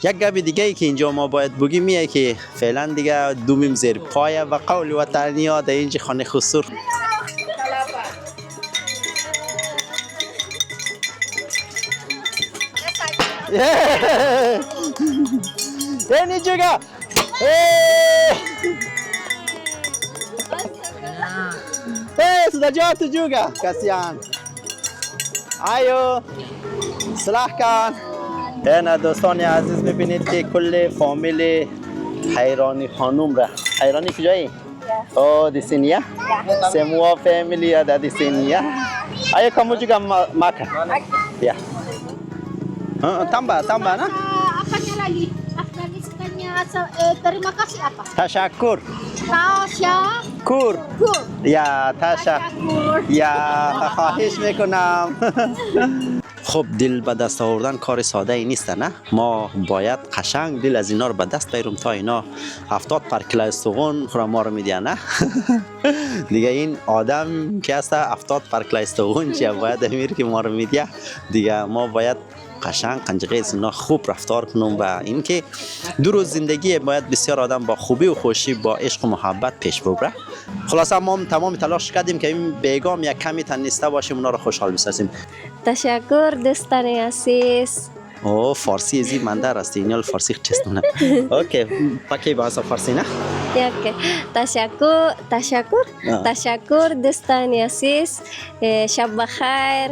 یک گپ دیگه ای که اینجا ما باید بگیم اینه که فعلا دیگه دومیم زیر پایه و قول وطنی ها در اینجا خانه خسور. Ini juga. Sudah jatuh juga. Kasihan. Ayo. Silahkan. نه دوستان عزیز میبینید که کل فامیل حیرانی خانوم را. حیرانی کجایی؟ Oh, di sini ya? Semua family ada di sini ya. Ayo kamu juga makan. Ya. Tambah nah. Apanya lagi? Afganistannya terima kasih apa? Tasyakur. Tasyakur. Ya, tasyakur. Ya, خواهش میکنم. خب دل به دست آوردن کار ساده ای نیست نه. ما باید قشنگ دل از اینا رو به دست بیاریم تا اینا 70 پر کیلو استخوان خورا ما رو میدن نه. دیگه این آدم که هست 70 پر کیلو استخوان چیه باید امیر که ما رو میده. دیگه ما باید قشنگ قنجقه از اینا خوب رفتار کنم و اینکه دو روز زندگی باید بسیار آدم با خوبی و خوشی با عشق و محبت پیش ببره. خلاصا ما تمام تلاش کردیم که این بیگام یک کمی تنیسته باشیم اونا رو خوشحال بسازیم. تشکر دوستان عزیز. اوه فارسی ازی مندر است اینال فارسی چستونه. اوکی پاکی bahasa فارسی نه؟ اوکی تشکر دوستان عزیز. شب بخیر.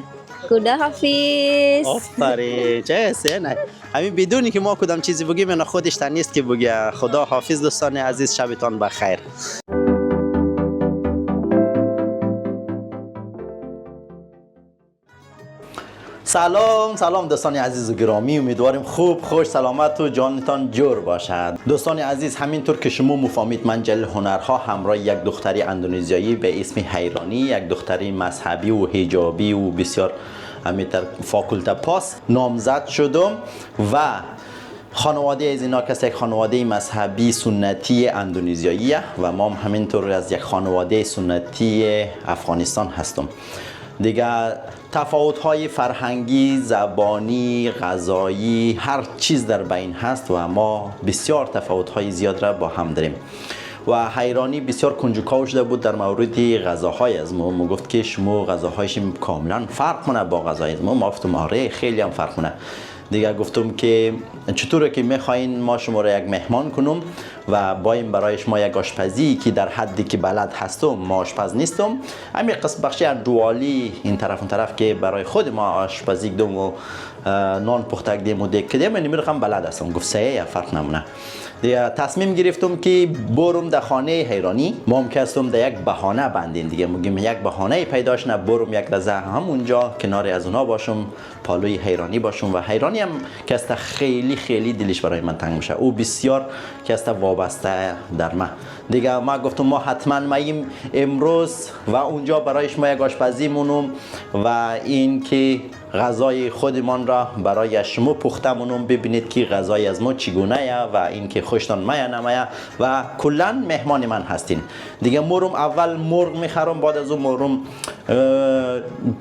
خدا حافظ. آفرین چه نه همین بدونی که ما کدام چیزی بگیم اینا خودش تنیست که بگه خدا حافظ دوستان عزیز شبتان بخیر. سلام دوستان عزیز و گرامی، امیدواریم خوب خوش سلامت و جانتان جور باشد. دوستان عزیز همینطور که شما مفهمید من جل هنرها همراه یک دختری اندونزیایی به اسم حیرانی، یک دختری مذهبی و حجابی و بسیار همیتر فاکولته پاس نامزد شدم و خانواده از اینا کسی یک خانواده مذهبی سنتی اندونزیاییه و ما همینطور از یک خانواده سنتی افغانستان هستم. دیگه تفاوت‌های فرهنگی، زبانی، غذایی هر چیز در بین هست و ما بسیار تفاوت‌های زیاد را با هم داریم. و حیرانی بسیار کنجکاو شده بود در مورد غذاهای از ما گفت که شما غذاهایش کاملا فرق کنه با غذای از ما گفتم آره خیلی هم فرق کنه. دیگه گفتم که چطوره که میخواین ما شما را یک مهمان کنم و بایم برایش ما یک آشپزی که در حدی که بلد هستم ما آشپز نیستم همین قسم بخشی دوالی این طرف اون طرف که برای خود ما آشپزی کردم و نان پخته کردیم و دیگه کردیم نمیرم بلد هستم گفت سه فرق نمونه. دیگه تصمیم گرفتم که برم در خانه حیرانی ما هم که هستم در یک بهانه بندین دیگه میگیم یک بهانه پیداش نه برم یک رزه همونجا کنار از اونا باشم پالوی حیرانی باشم و حیرانی هم که است خیلی دلش برای من تنگ میشه او بسیار که است وابسته در من. دیگه ما گفتم ما حتما ماییم امروز و اونجا برایش ما یک آشپزی مونم و این که غذای خودمان را برای شما پخته مونم ببینید که غذای از ما چگونه و این که خوشتان مایه نمایه و کلا مهمان من هستین. دیگه مرم اول مرغ میخرم بعد از اون مرم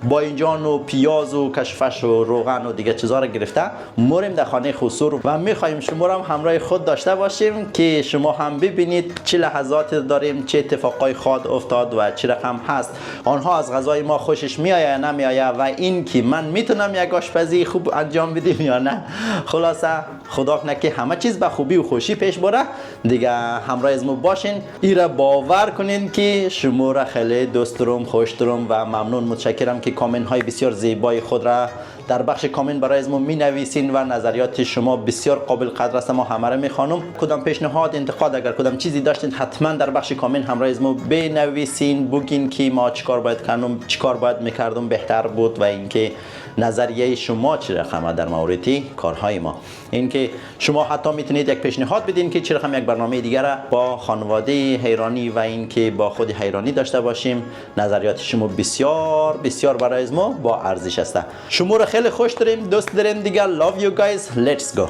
باینجان و پیاز و کشفش و روغن و دیگه چیزا را گرفته مریم در خانه خسور و میخوایم شما را هم همراه خود داشته باشیم که شما هم ببینید چه لحظات داریم چه اتفاقای خاص افتاد و چه رقم هست آنها از غذای ما خوشش میآید یا نمیآید و این که من میتونم یک آشپزی خوب انجام بدیم یا نه. خلاصه خدا کنه که همه چیز به خوبی و خوشی پیش بره. دیگه همراه از ما باشین ایرا باور کنین که شما را خیلی دوست دارم خوش دارم و ممنون متشکرم که کامنت های بسیار زیبای خود را در بخش کامنت برای از ما می نویسین و نظریات شما بسیار قابل قدر است. ما همه را میخوانم کدام پیشنهاد انتقاد اگر کدام چیزی داشتین حتما در بخش کامنت همراه از ما بنویسین بگین که ما چیکار باید کنم چیکار باید میکردم بهتر بود و اینکه نظریه شما چه رقمه در مورد کارهای ما. اینکه شما حتی میتونید یک پیشنهاد بدین که چه رقم یک برنامه دیگر را با خانواده حیرانی و اینکه با خود حیرانی داشته باشیم. نظریات شما بسیار برای ما با ارزش است. شما را خیلی خوش داریم دوست داریم دیگه. love you guys let's go.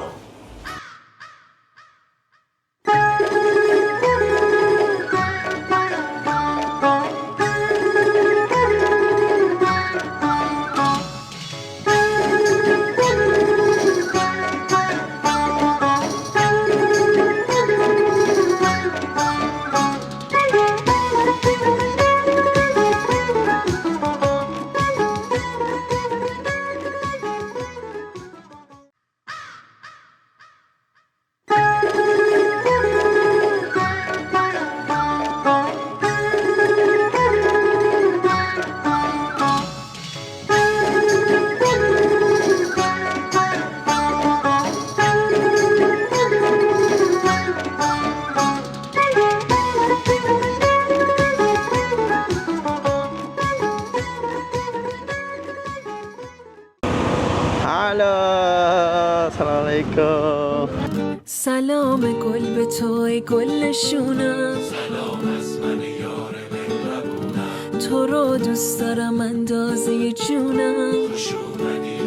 سلام گل به تو ای گل نشونم، سلام از من یار مهربونم، تو رو دوست دارم اندازه جونم، خوش اومدی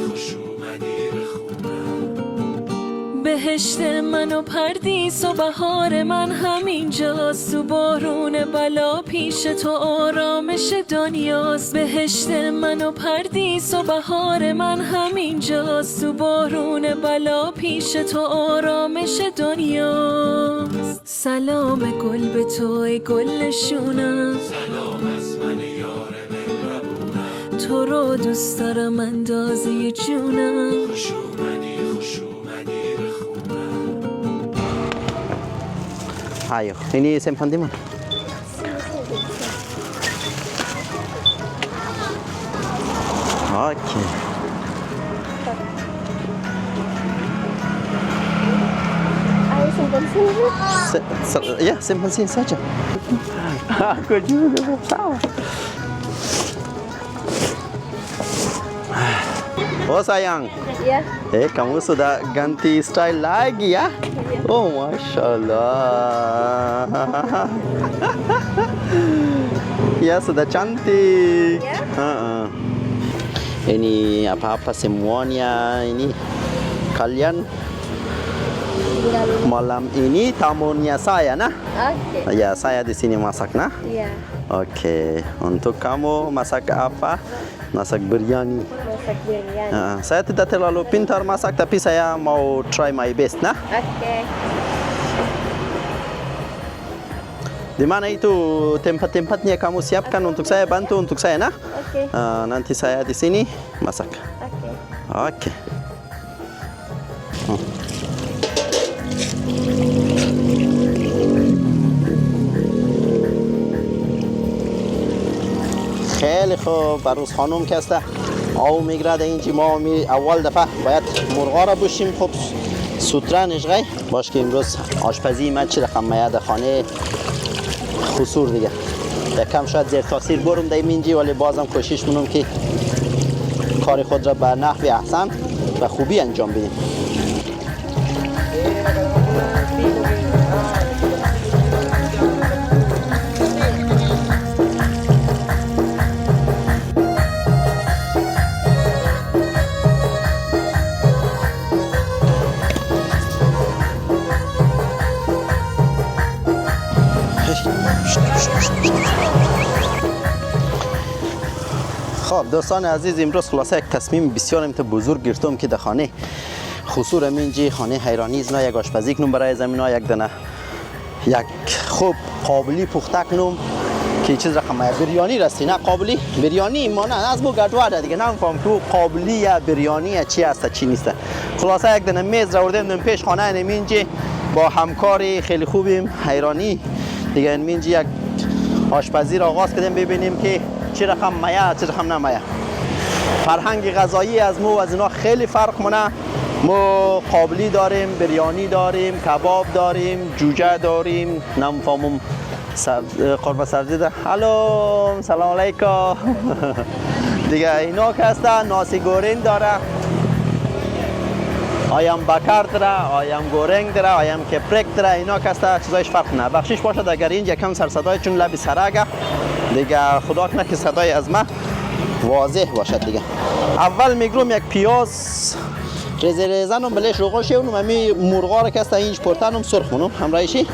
بخونم. بهشت من و پردیس و بهار من همینجاست، تو بارون بلا پیش تو آرامش دنیاست. بهشت من و پردیس و بهار من همینجاست، تو بارون بلا پیش تو آرامش دنیاست. سلام گل به تو ای گل نشونم، سلام از من یار مهربونم، تو رو دوست دارم اندازه جونم. خوش اومدی بخونم. Ayo, ini simpan di mana? Oke. Ayo simpan sini. Ya, simpan sini saja. Aku juga mau tahu. Oh sayang, Ya. kamu sudah ganti style lagi ya? Oh, Masya Allah. Ya, sudah cantik. Ya. Ini apa-apa semuanya ini. Kalian malam ini tamunya saya, nah? Oke. Ya, saya di sini masak, nah? Iya. Oke, untuk kamu masak apa? Masak biryani. Masak biryani. Saya tidak terlalu pintar masak, tapi saya mau try my best, nah? Oke. Di mana itu tempat-tempatnya kamu siapkan untuk saya, bantu untuk saya, nah? Oke. Nanti saya di sini masak. Oke. Oke. خیلی خوب. عروس خانم که است آو میگرد اینجا ما اول دفعه باید مرغا را بشیم. خب سوتره نشغی باش که امروز آشپزی من چی رقم میاد خانه خسور دیگه یکم شاید زیر تاثیر برم دایم اینجا، ولی بازم کوشش منم که کار خود را به نحو احسن و خوبی انجام بدیم. خب دوستان عزیز، امروز خلاصه یک تصمیم بسیار بزرگ گرفتم که در خانه خسور منجی خانه حیرانی ازنا یک آشپزی کنم برای زمین ها. یک دانه یک خوب قابلی پخته کنم که چیز رقم بریانی رستی، نه قابلی بریانی ما نه از بو گډوډه دیگه نمیفهم که قابلی یا بریانی یا چی است چی نیست. خلاصه یک دانه میز را آوردم پیش خانه منجی با همکاری خیلی خوبیم حیرانی دیگه منجی یک آشپزی را آغاز کردیم ببینیم که چی رقم مایه چی رقم نمایه. فرهنگ غذایی از مو از اینا خیلی فرق مونه. ما قابلی داریم، بریانی داریم، کباب داریم، جوجه داریم، نمیفهمم قرمه سبزی داریم. الو سلام علیکم. دیگه اینا که هستن ناسی گورنگ داره، آیم بکر داره، آیم گورنگ داره، آیم کپرک داره. اینا که هستن چیزایش فرق نه. بخشش باشد اگر این یکم سر صدای چون لبی سرگه دیگه خدا کنه که صدای از من واضح باشد دیگه. اول میگروم یک پیاز ریزه ریزنم بلش روغن شونم امی مرغا را که است اینج پرتنم سرخ منم همراهیشی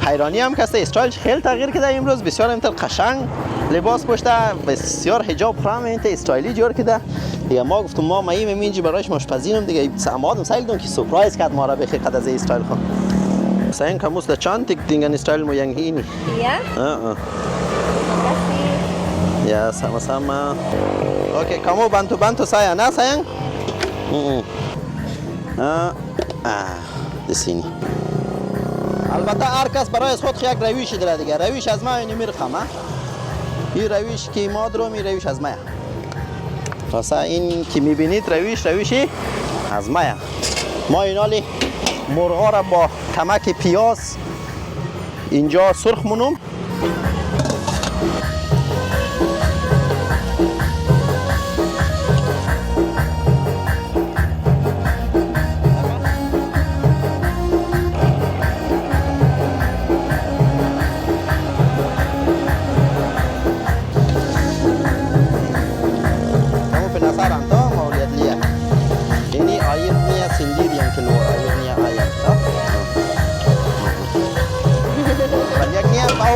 حیرانی هم که است استایلش خیلی تغییر کرده امروز. بسیار امتل قشنگ لباس پوشته، بسیار حجاب فرام انت استایلی جور کرده دیگه. ما گفتم ما مایم اینجا برایش مشپزینم دیگه. سمادم سایل دون که سورپرایز کرد ما را بخیر قد از استایل خون. Sayang kamu sudah cantik dengan stylemu yang ini. Iya. Makasih. Ya sama-sama. Oke, kamu bantu-bantu saya, nah sayang. Di sini. البته هر کس برای خود یک رویشی داره دیگه. رویش از ما نمیرخم. این رویش که ما دارم این رویش از ما. مثلا این که میبینید رویشی از ما. ما اینالی مرغا را با کمک پیاز اینجا سرخ منم.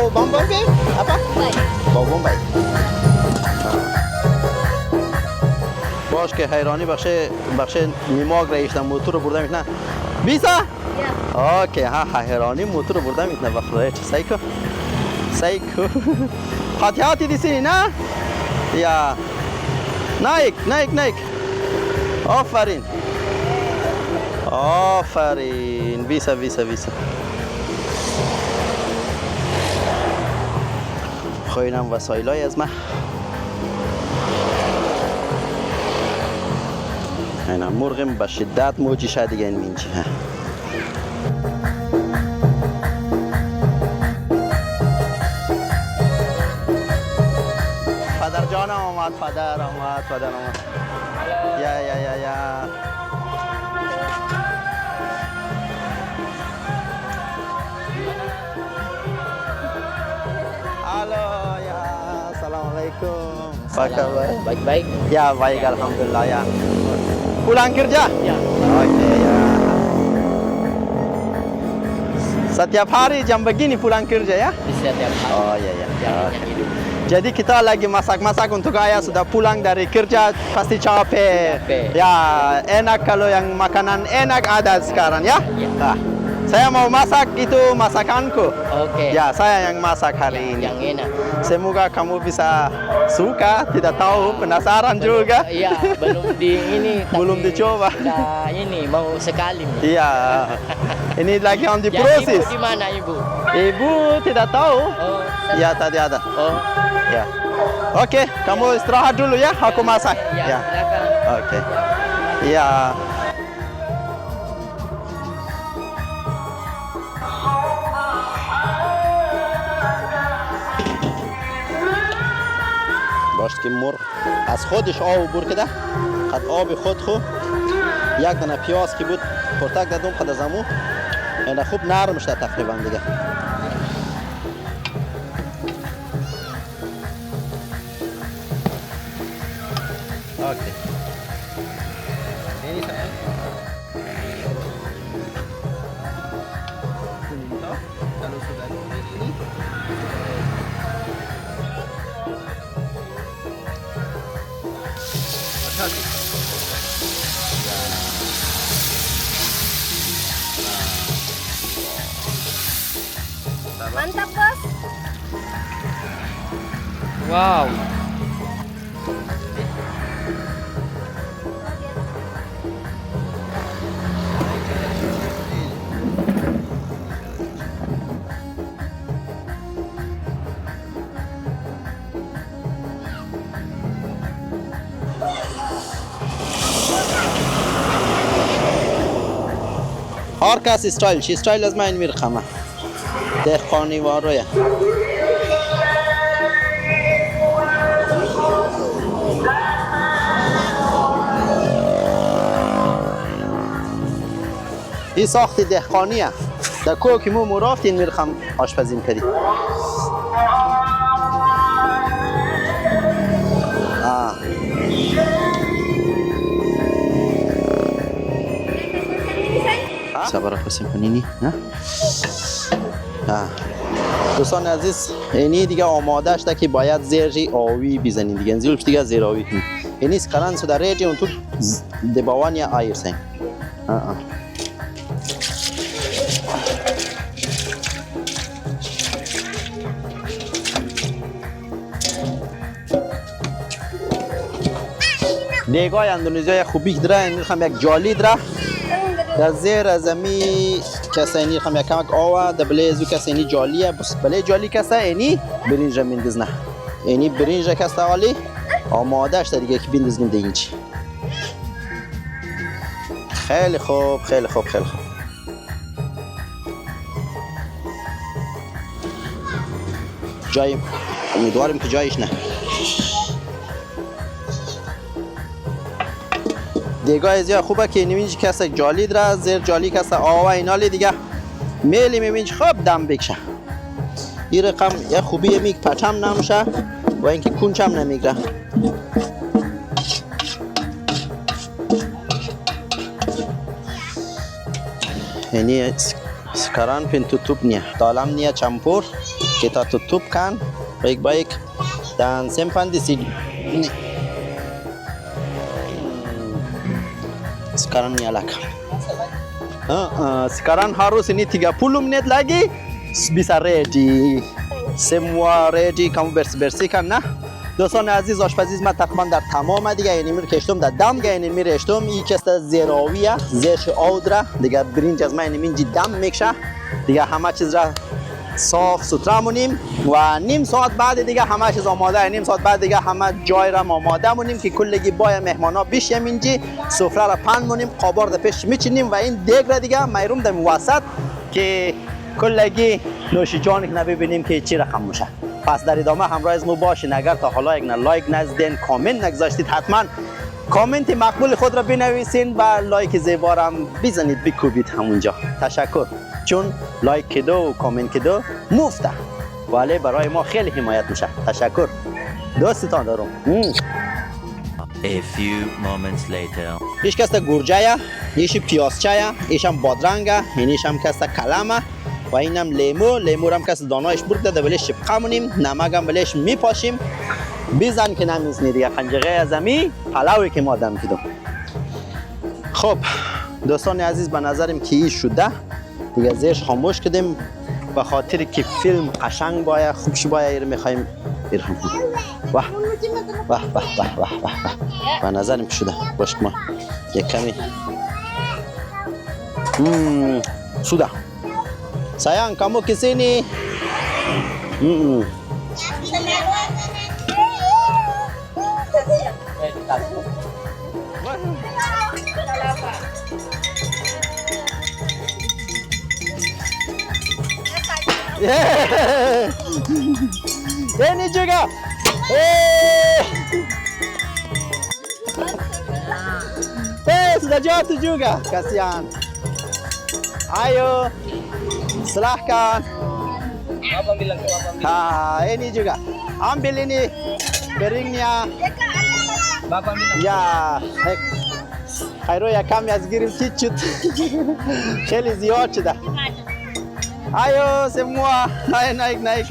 Bawa Bombay? Apa? Bawa Bombay. باش که حیرانی بخش نیماگ رایشتن موتور رو برده میتنه بیسا؟ اوکی ها حیرانی موتور رو برده میتنه بخوره چه سایکو خاطیاتی دیسی نه؟ یا نایک آفرین بیسا خوینم وسایلای از من اینا مرغم به شدت موجی شد دیگه این مینچی پدر جانم آمد پدر آمد یا halo ya assalamualaikum apa kabar Baik-baik. ya baik alhamdulillah ya pulang kerja Ya. oke ya setiap hari jam begini pulang kerja ya Setiap hari. oh ya Jalannya hidup. jadi kita lagi masak untuk ayah sudah pulang dari kerja pasti capek ya enak kalau yang makanan enak ada sekarang ya nah, saya mau masak itu masakanku Oke. ya saya yang masak hari ini Yang enak. semoga kamu bisa suka tidak tahu penasaran juga Iya, belum di ini. tapi Belum dicoba. Udah ini mau sekali. iya ini lagi on the Yang process ibu di mana ibu? ibu tidak tahu Oh. ya tadi ada Oh. ya oke kamu istirahat dulu ya aku masak Ya. ya Silakan. oke iya باش که مرغ از خودش آب بر کده قد آب خود یک دانه پیاز که بود پرتک دادم قد از امو اینا خوب نرم شده تقریبا دیگه اوکی ini saya kalau sudah ini Mantap, Bos. Wow. هر کس استایل از من میرخمه دهقانی وارویه این ساخت دهقانیه در کوه که مو رفتین میرخم آشپزی کردی صبر خواستیم کنینی نه؟ دوستان عزیز اینی دیگه آماده شده که باید زیر آوی بزنین دیگه انزیلش دیگه زیر آوی کنین اینی sekarang sudah ready untuk di bawahnya air sayang دیگای اندونزیای خوبی داره میخوام یک جالی داره در زیر زمین کسی اینی خم یک کمک آوا دبله زو کسی اینی جالیه بس بله جالی کسی اینی برنج میندازنه اینی برنج کسی عالی آماده شده دیگه که بندازیم دیگه چی خیلی خوب جای امیدواریم که جایش نه دیگه زیاد خوبه که نمی‌بینی کسی جالی داره زیر جالی کسی آوا اینالی دیگه میلی می‌بینی خوب دم بکشه این رقم یه خوبی میک پچم نمیشه و اینکه کونچم نمیگیره ini sekarang pintu tutupnya dalamnya campur kita tutupkan baik-baik dan simpan di sini. Ini. Sekarang nyalakan. Sekarang harus ini 30 menit lagi bisa ready. Semua ready. Kamu bersihkan nah. دوستان عزیز آشپزی من تقریبا در تمام دیگه یعنی میره کشتم در دم یعنی میره اشتم این کست زیراویه زیرش آودره دیگه برنج از من اینجی دم میکشه دیگه همه چیز را صاف سوتره مونیم و نیم ساعت بعد دیگه همه چیز آماده نیم ساعت بعد دیگه همه جای را آماده مونیم که کلگی بای مهمانا بیشیم اینجی سفره را پهن مونیم قابار در پیش میچینیم و این دیگ را دیگه میروم در وسط که کلگی نوش جان نبینیم که چی رقم میشه. پس در ادامه همراه از ما باشین. اگر تا حالا یک لایک نزدین کامنت نگذاشتید حتما کامنت مقبول خود را بنویسین و لایک زیبارم بزنید بکوبید همونجا. تشکر چون لایک کدو و کامنت کدو مفته ولی برای ما خیلی حمایت میشه. تشکر دوستتان دارم. A few moments later. ایش کسته گرجه ایش پیازچه ایش هم بادرنگه اینیش هم کسته کلمه و اینم لیمو هم کس دانایش برده ده بلیش شبقه مونیم نمک هم بلیش میپاشیم بیزن که نمیزنی دیگه خنجقه ازمی پلاوی که ما دم کدم. خب دوستان عزیز به نظرم که این شده دیگه زیرش خاموش کدیم به خاطر که فیلم قشنگ باید خوبش باید ایر میخواییم ایرهم واه واه واه واه واه واه به نظرم که شده باش ما یک کمی sudah sayang kamu kesini ini juga sudah jatuh juga kasihan. Ayo, silahkan. Ini juga. Ambil ini piringnya. Ya, Khairo ya kami az girim cicut. Kheli ziyad shida. Ayo semua, naik.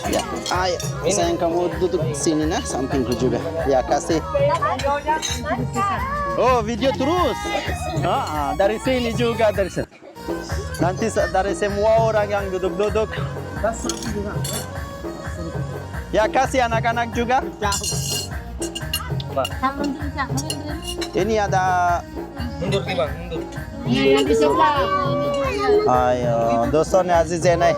Ya, ayo. Sayang kamu duduk sini nah, sampingku juga. Ya, kasih. Oh, video terus. Dari sini juga dari sini. Nanti dari semua orang yang duduk-duduk. Ya, kasih anak-anak juga. Ini ada. Mundur nih bang, mundur. Yang di sebelah. Ayo, دوستان عزیز نه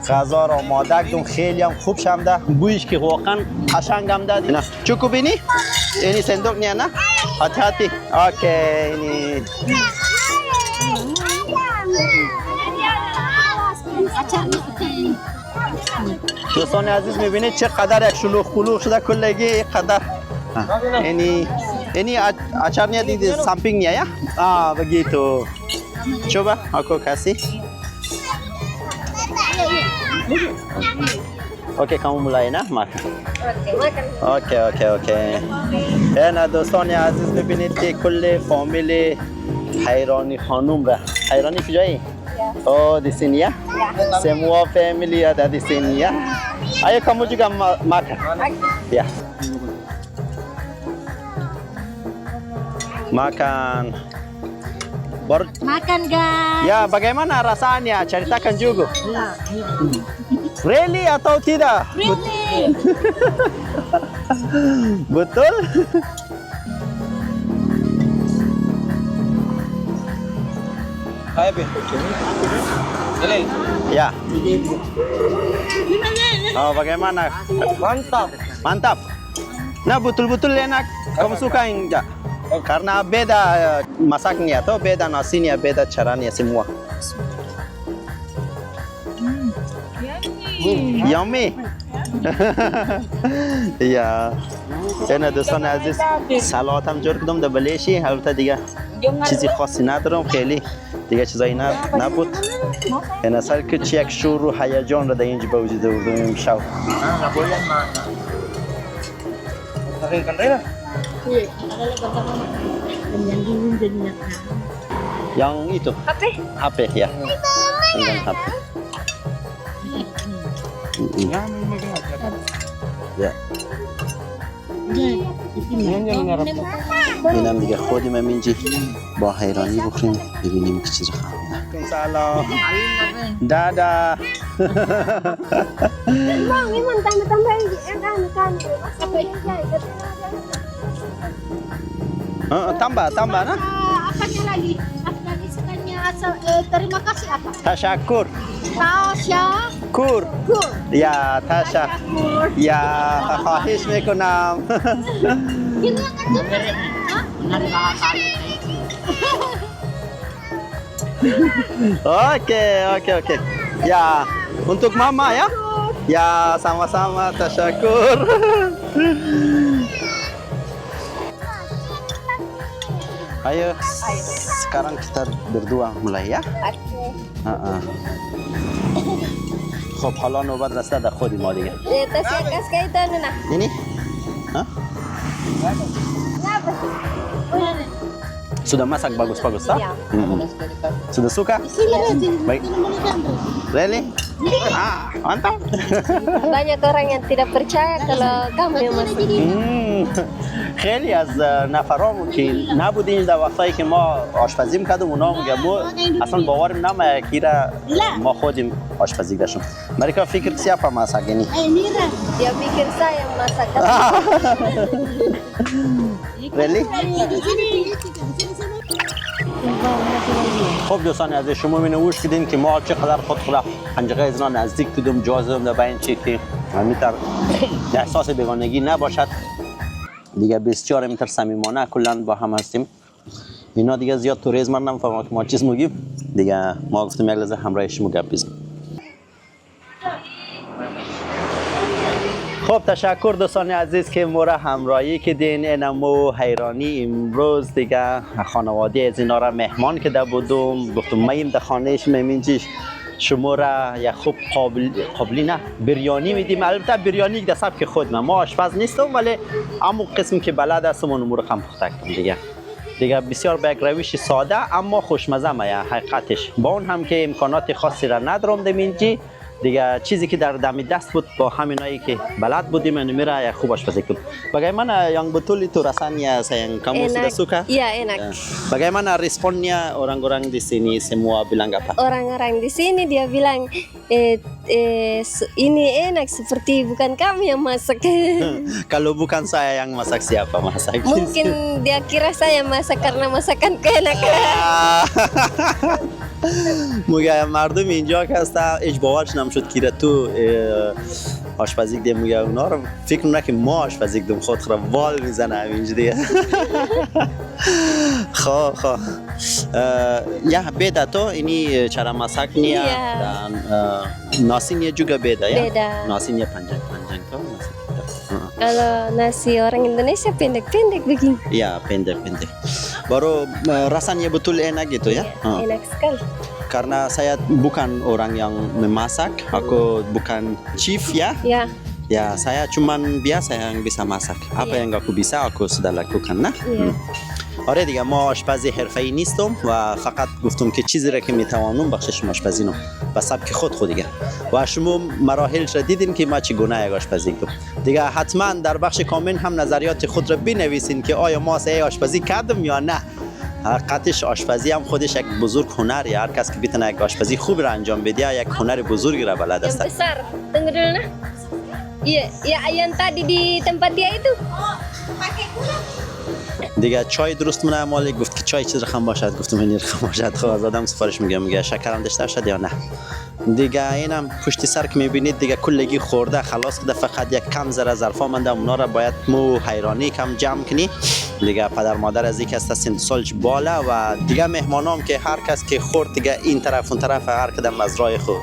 غذا را آماده کردم خیلی هم خوب شمده بویش که واقعا قشنگ هم داد. نه چوکو بینی؟ اینی صندوق نه نه؟ هاتی اوکی اینی دوستان عزیز میبینید چقدر یک شلوغ پلوغ شده کلگی قدر ini acarnya di sampingnya ya. Begitu. Coba aku kasih. Oke, kamu mulai nah makan. Oke. Nah دوستان عزیز ببینید که کل فامیل حیرانی خانم را. حیرانی کجایی؟ Oh di sini ya. Semua family ada di sini ya. Ayo kamu juga makan. Ya. Makan. Makan guys. Ya, bagaimana rasanya? Ceritakan juga. Really atau tidak? Really. Betul? Ya. Oh, bagaimana? Mantap. Nah, betul-betul enak. Kamu suka enggak? Karena beda masaknya atau beda nasinya, beda caranya semua. Yummy. Ya. Enak دوستان عزیز سلات هم جور کردم دبلیشی البته دیگه چیزی خاصی ندارم خیلی دیگه چیزایی نبود یعنی سر که یک شور و هیجان رو در اینجا به وجود آوردم امشب Yang dingin jadinya. Yang itu. HP ya. Dengan HP. Ya. اینم دیگه خودیم همینجی با حیرانی بخوریم ببینیم که چیز خواهده. سلام. دادا. Bang, Iman tambah-tambah kan. Tambah nah. Apanya lagi? Afghanistannya asal terima kasih apa? Tasyakur. Tasyakur. Ya, tasha. Ya, خواهش میکنم. Ini yang kecil. Oke. Ya, untuk mama ya. Ya, sama-sama. Tasyakur. Ayo, sekarang kita berdua mulai ya. خب حالا نوبت رسیده در خودی ما دیگه. ini? Hah? Sudah masak bagus-bagus tak? Sudah suka? Baik. Really? Mantap. Banyak orang yang tidak percaya kalau kamu yang masak. خیلی از نفرامون که نبودیم در وقتایی که ما آشپزی می‌کردیم اونا میگن ما اصلا باورم نمیاد که ما خودیم آشپزی داشتیم. mereka fikir siapa masak ini? Dia pikir saya yang masak. Really? خب دوستان از شما مینوش کردین که ما چقدر خود پنجره از اینا نزدیک بودیم جازم در بین چی که همینطور احساس بیگانگی نباشد دیگه بسیار همینطور صمیمانه کلا با هم هستیم اینا دیگه زیاد توریسم من نمیفهمم که ما چیز میگیم دیگه ما گفتیم یک لحظه همراه شما گپ بزنیم خب تشکر دوستان عزیز که ما را همراهی کردین اینمو حیرانی امروز دیگه خانواده از اینا را مهمان که بودم گفتم مایم در خانهش میمینجیش شما را یک خوب قابلی نه بریانی میدیم البته بریانی در سبک خود ما آشپز نیستم ولی اما قسم که بلد هستم اون امور خم پخته کنم دیگه بسیار به یک روش ساده اما خوشمزه حقیقتش با اون هم که امکانات خاصی را ندارم دمینجی دیگه چیزی که در دم دست بود با همینایی که بلد بودیم میره یک خوب آشپزی کنیم. Bagaimana yang betul itu rasanya sayang kamu sudah suka? Iya enak. Bagaimana responnya orang-orang di sini semua bilang apa? Orang-orang di sini dia bilang ini enak seperti bukan kami yang masak. Kalau bukan saya yang masak siapa masak? Mungkin dia kira saya masak karena masakan enak. میگه مردم اینجا که هستن هیچ باورش نمیشد که تو آشپزی کردیم میگه اونا رو فکر کنه که ما آشپزی کردیم خود را وال میزنه همینج دیگه خب ya beda tuh ini cara masaknya dan nasinya juga beda ya nasinya panjang-panjang tuh nasi kalau nasi orang Indonesia pendek-pendek begini iya pendek-pendek baru rasanya betul enak gitu ya enak sekali karena saya bukan orang yang memasak aku bukan chef ya ya saya cuman biasa yang bisa masak apa yang aku bisa aku sudah lakukan nah آره دیگه ما آشپزی حرفه‌ای نیستم و فقط گفتم که چیزی را که میتوانم بخشش آشپزی نم به سبک خود دیگه و شما مراحلش را دیدین که ما چگونه یک آشپزی کردم دیگه حتما در بخش کامنت هم نظریات خود را بنویسین که آیا ما صحیح آشپزی کردم یا نه حقیقتش آشپزی هم خودش یک بزرگ هنری هر کس که بتونه یک آشپزی خوب را انجام بده یک هنر بزرگی را بلد است yang besar tunggu dulu nah iya yang tadi di tempat dia itu دیگه چای درست مونه مالک گفت که چای چیز رقم باشد گفتم این رقم باشد خب از آدم سفارش میگه شکرم داشته شد یا نه دیگه اینم پشت سر که میبینید دیگه کلگی خورده خلاص کده فقط یک کم ذره ظرفا مونده اونا را باید مو حیرانی کم جمع کنی دیگه پدر مادر از یک است سن سالش بالا و دیگه مهمانام که هر کس که خورد دیگه این طرف اون طرف هر کدام از راه خود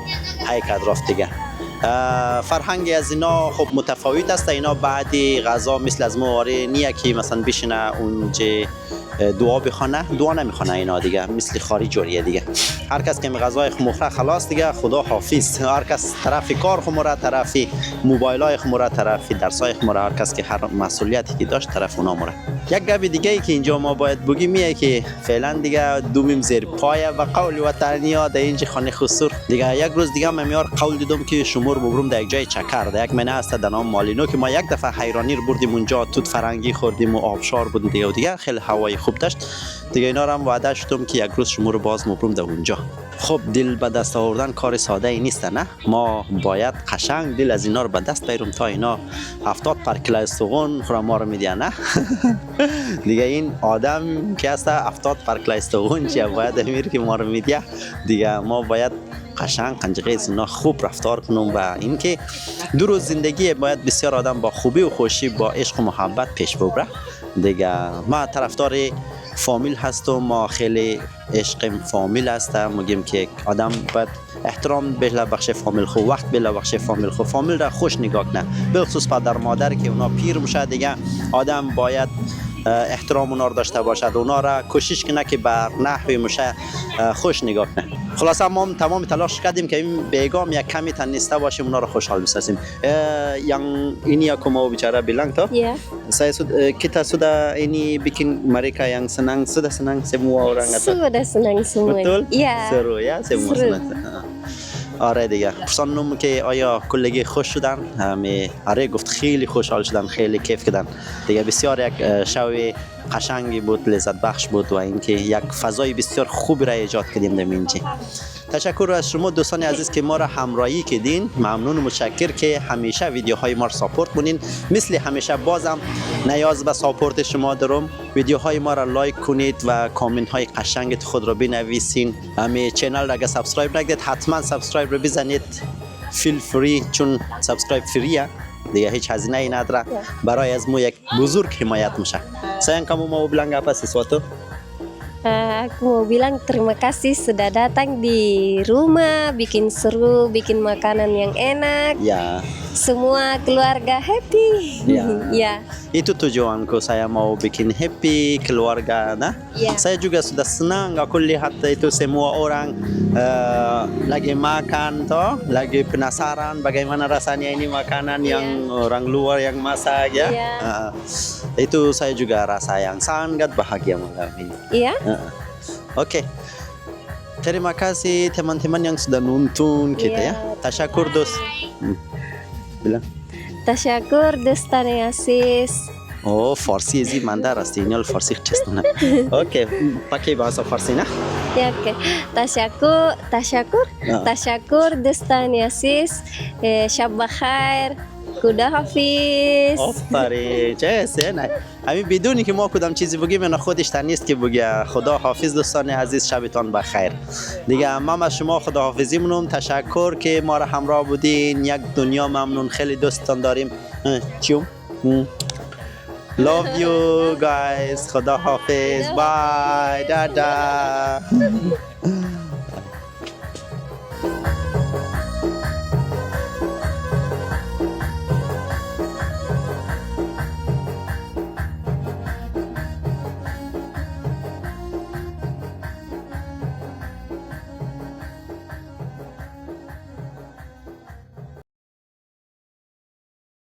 حرکت رفت دیگه فرهنگ از اینا خب متفاوت است. اینا بعدی غذا مثل از ما نیه که مثلا بشینه اونجا دعا بخونه، دعا نمیخونه اینا دیگه، مثل خارج جوریه دیگه. هر کس که غذای خموخره خلاص دیگه خدا حافظ. هر کس طرف کار خموره، طرف موبایلای خموره، طرف درسای خموره، هر کس که هر مسئولیتی که داشت طرف اونا موره. یک گپ دیگه ای که اینجا ما باید بگیم میه که فعلا دیگه دومیم زیر پایه و قول وطنیا در اینجا خانه خسور دیگه. یک روز دیگه من میار قول دیدم که شمور ببرم در یک جای چکر، در یک منه است در نام مالینو که ما یک دفعه حیرانی رو بردیم اونجا، توت فرنگی خوردیم و آبشار بود دیگه و دیگه خیلی هوای خوب داشت دیگه. اینا رو هم وعده شدم که یک روز شما رو باز مبرم در اونجا. خب دل به دست آوردن کار ساده ای نیست نه، ما باید قشنگ دل از اینا رو به دست بیاریم تا اینا 70 پر کیلو استخوان خورم ما رو میدین نه. دیگه این آدم که هست 70 پر کیلو استخوان چیه باید امیر که ما رو میدیه دیگه. ما باید قشنگ قنجقه از اینا خوب رفتار کنم و اینکه دو روز زندگی باید بسیار آدم با خوبی و خوشی با عشق و محبت پیش ببره دیگه. ما طرفدار فامیل هستم، ما خیلی عشق فامیل هستم، میگیم که آدم باید احترام بله بخش فامیل خو، وقت بله بخش فامیل خو، فامیل را خوش نگاه کنه، به خصوص پدر مادر که اونا پیر میشه دیگه. آدم باید احترام اونا رو داشته باشد، اونا را کوشش کنه که بر نحوی میشه خوش نگاه کنه. خلاصه ما تمام تلاش کردیم که این بیگام یک کمی تنیسته باشیم، اونا رو خوشحال بسازیم. yang ini aku mau bicara bilang toh saya kita sudah ini bikin mereka yang senang, sudah senang semua orang atau Sudah senang semua. betul Ya. seru ya semua Seru. senang. آره دیگه پرسانم که آیا کلگی خوش شدن؟ آره گفت خیلی خوشحال شدن، خیلی کیف کردن دیگه. بسیار یک شو قشنگی بود، لذت بخش بود و اینکه یک فضای بسیار خوبی را ایجاد کردیم در اینجا. تشکر از شما دوستان عزیز که ما را همراهی کردین. ممنون و متشکر که همیشه ویدیوهای ما را ساپورت کنین. مثل همیشه بازم نیاز به ساپورت شما دارم. ویدیوهای ما را لایک کنید و کامنت های قشنگ خود را بنویسین. همین چینل را اگه سابسکرایب نکردید حتما سابسکرایب رو بزنید. فیل فری، چون سابسکرایب فریه دیگه، هیچ هزینه ای نداره، برای از ما یک بزرگ حمایت میشه. Sayang kamu mau bilang apa sesuatu? Aku mau bilang terima kasih sudah datang di rumah, bikin seru, bikin makanan yang enak. Ya. Semua keluarga happy. Ya. Ya. Itu tujuanku, saya mau bikin happy keluarga. Nah, Ya. saya juga sudah senang aku lihat itu semua orang lagi makan toh, lagi penasaran bagaimana rasanya ini makanan yang orang luar yang masak ya. Itu saya juga rasa yang sangat bahagia malam ini. Iya. Oke. Terima kasih teman-teman yang sudah nonton kita ya. Tasyakur dos. Bilang. Tasyakur dostane Aziz. Oh, Farsi ezi manda rasti nyal Farsi chestuna. Oke, pakai bahasa Farsi nah. Ya oke. Tasyakur dostane Aziz. Shabba khair. خدا حافظ. آفرین چه سنه. همین بدونی که ما کدام چیزی بگیم اینا خودش نیست که بگه. خدا حافظ دوستان عزیز، شبتان بخیر دیگه. ما از شما خدا حافظی مونم. تشکر که ما را همراه بودین. یک دنیا ممنون، خیلی دوستان داریم. چیوم love you guys. خدا حافظ. بای دادا.